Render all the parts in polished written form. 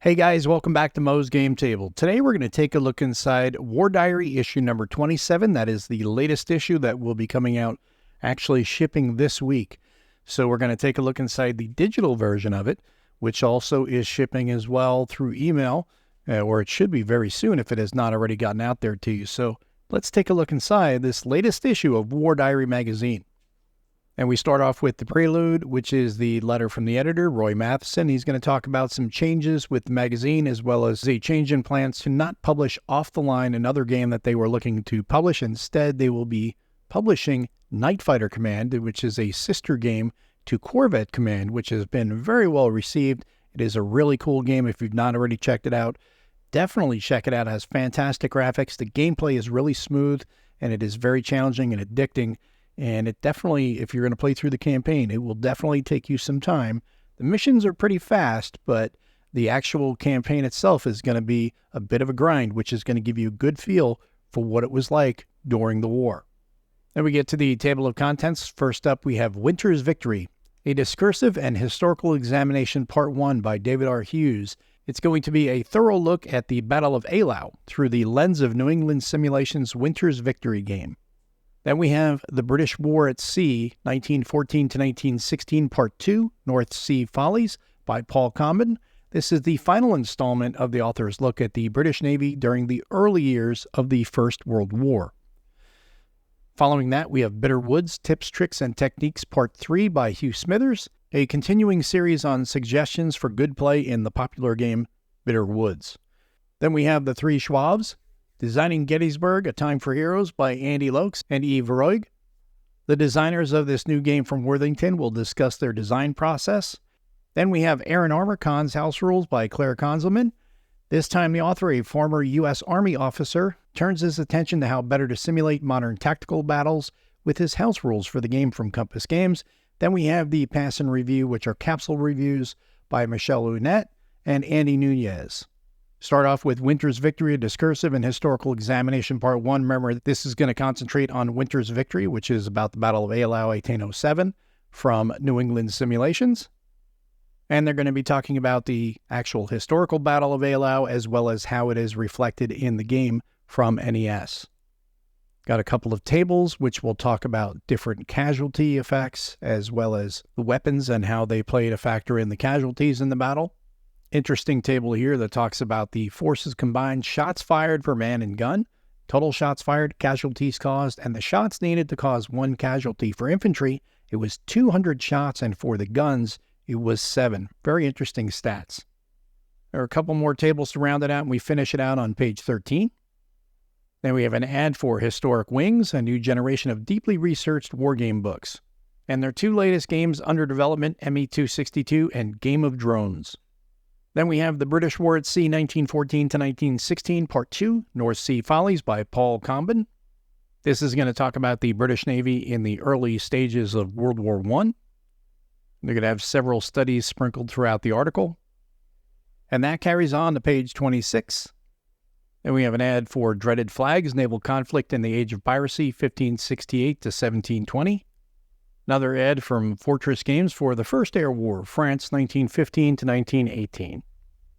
Hey guys, welcome back to Mo's Game Table. Today we're going to take a look inside War Diary issue number 27. That is the latest issue that will be coming out, actually shipping this week. So we're going to take a look inside the digital version of it, which also is shipping as well through email, or it should be very soon if it has not already gotten out there to you. So let's take a look inside this latest issue of War Diary magazine. And we start off with the Prelude, which is the letter from the editor, Roy Matheson. He's going to talk about some changes with the magazine, as well as a change in plans to not publish Off the Line, another game that they were looking to publish. Instead, they will be publishing Night Fighter Command, which is a sister game to Corvette Command, which has been very well received. It is a really cool game. If you've not already checked it out, definitely check it out. It has fantastic graphics. The gameplay is really smooth, and it is very challenging and addicting. And it definitely, if you're going to play through the campaign, it will definitely take you some time. The missions are pretty fast, but the actual campaign itself is going to be a bit of a grind, which is going to give you a good feel for what it was like during the war. Then we get to the table of contents. First up, we have Winter's Victory, a discursive and historical examination part 1 by David R. Hughes. It's going to be a thorough look at the Battle of Eylau through the lens of New England Simulation's Winter's Victory game. Then we have The British War at Sea, 1914 to 1916, Part 2, North Sea Follies by Paul Comben. This is the final installment of the author's look at the British Navy during the early years of the First World War. Following that, we have Bitter Woods, Tips, Tricks, and Techniques, Part 3 by Hugh Smithers, a continuing series on suggestions for good play in the popular game Bitter Woods. Then we have The Three Schwabs, Designing Gettysburg, A Time for Heroes by Andy Lokes and Yves Roig. The designers of this new game from Worthington will discuss their design process. Then we have Aaron Armercon's House Rules by Claire Konzelman. This time the author, a former U.S. Army officer, turns his attention to how better to simulate modern tactical battles with his house rules for the game from Compass Games. Then we have the Pass and Review, which are capsule reviews by Michelle Lunette and Andy Nunez. Start off with Winter's Victory, a discursive and historical examination part 1. Remember, this is going to concentrate on Winter's Victory, which is about the Battle of Eylau, 1807, from New England Simulations. And they're going to be talking about the actual historical Battle of Eylau, as well as how it is reflected in the game from NES. Got a couple of tables, which will talk about different casualty effects, as well as the weapons and how they played a factor in the casualties in the battle. Interesting table here that talks about the forces combined, shots fired per man and gun, total shots fired, casualties caused, and the shots needed to cause 1 casualty. For infantry, it was 200 shots, and for the guns, it was 7. Very interesting stats. There are a couple more tables to round it out, and we finish it out on page 13. Then we have an ad for Historic Wings, a new generation of deeply researched wargame books. And their 2 latest games under development, ME262 and Game of Drones. Then we have The British War at Sea, 1914 to 1916, Part 2, North Sea Follies by Paul Comben. This is going to talk about the British Navy in the early stages of World War I. They're going to have several studies sprinkled throughout the article. And that carries on to page 26. Then we have an ad for Dreaded Flags, Naval Conflict in the Age of Piracy, 1568 to 1720. Another ad from Fortress Games for the First Air War, France, 1915 to 1918.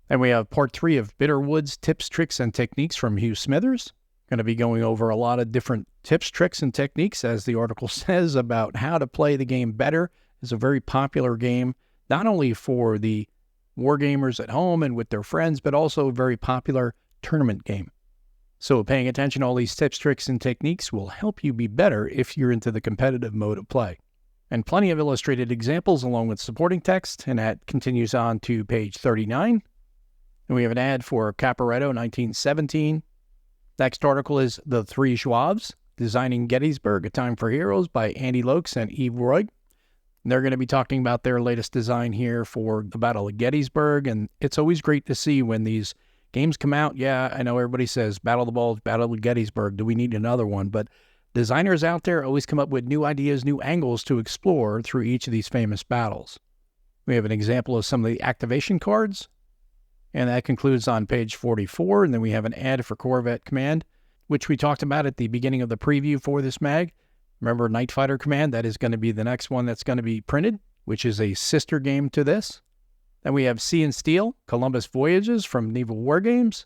And we have part 3 of Bitter Woods, Tips, Tricks, and Techniques from Hugh Smithers. Going to be going over a lot of different tips, tricks, and techniques, as the article says, about how to play the game better. It's a very popular game, not only for the wargamers at home and with their friends, but also a very popular tournament game. So paying attention to all these tips, tricks, and techniques will help you be better if you're into the competitive mode of play. And plenty of illustrated examples along with supporting text, and that continues on to page 39. And we have an ad for Caporetto, 1917. Next article is The Three Schwabs, Designing Gettysburg, A Time for Heroes by Andy Lokes and Yves Roig. And they're going to be talking about their latest design here for the Battle of Gettysburg, and it's always great to see when these games come out. Yeah, I know everybody says Battle of the Bulge, Battle of Gettysburg, do we need another one? But designers out there always come up with new ideas, new angles to explore through each of these famous battles. We have an example of some of the activation cards, and that concludes on page 44. And then we have an ad for Corvette Command, which we talked about at the beginning of the preview for this mag. Remember Night Fighter Command? That is going to be the next one that's going to be printed, which is a sister game to this. Then we have Sea and Steel, Columbus Voyages from Naval War Games.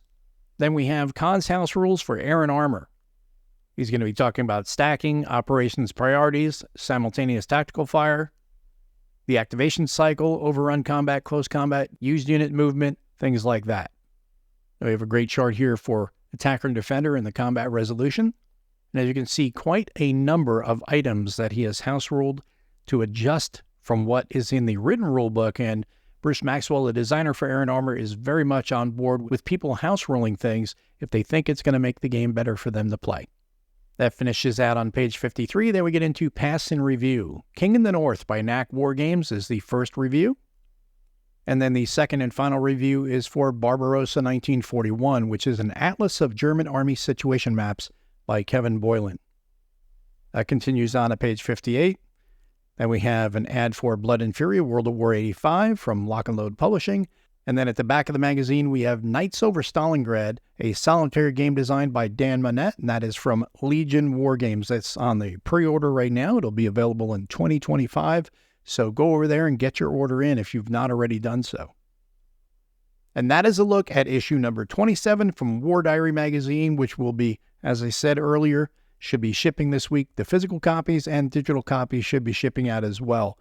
Then we have Khan's House Rules for Air and Armor. He's going to be talking about stacking, operations priorities, simultaneous tactical fire, the activation cycle, overrun combat, close combat, used unit movement, things like that. We have a great chart here for attacker and defender and the combat resolution. And as you can see, quite a number of items that he has house ruled to adjust from what is in the written rule book. And Bruce Maxwell, the designer for Air and Armor, is very much on board with people house ruling things if they think it's going to make the game better for them to play. That finishes out on page 53. Then we get into Pass and Review. King in the North by NAC War Games is the first review. And then the second and final review is for Barbarossa 1941, which is an atlas of German army situation maps by Kevin Boylan. That continues on at page 58. Then we have an ad for Blood and Fury, World of War 85 from Lock and Load Publishing. And then at the back of the magazine, we have Knights Over Stalingrad, a solitary game designed by Dan Monette, and that is from Legion War Games. That's on the pre-order right now. It'll be available in 2025, so go over there and get your order in if you've not already done so. And that is a look at issue number 27 from War Diary magazine, which will be, as I said earlier, should be shipping this week. The physical copies and digital copies should be shipping out as well.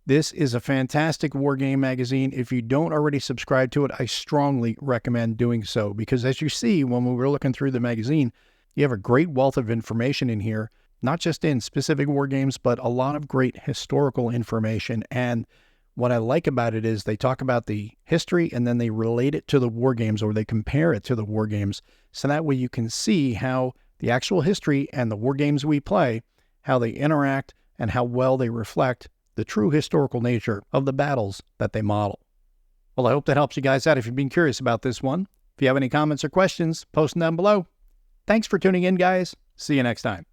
This is a fantastic war game magazine. If you don't already subscribe to it, I strongly recommend doing so because as you see when we were looking through the magazine, you have a great wealth of information in here, not just in specific war games, but a lot of great historical information. And what I like about it is they talk about the history and then they relate it to the war games or they compare it to the war games. So that way you can see how the actual history and the war games we play, how they interact and how well they reflect the true historical nature of the battles that they model. Well, I hope that helps you guys out if you've been curious about this one. If you have any comments or questions, post them down below. Thanks for tuning in, guys. See you next time.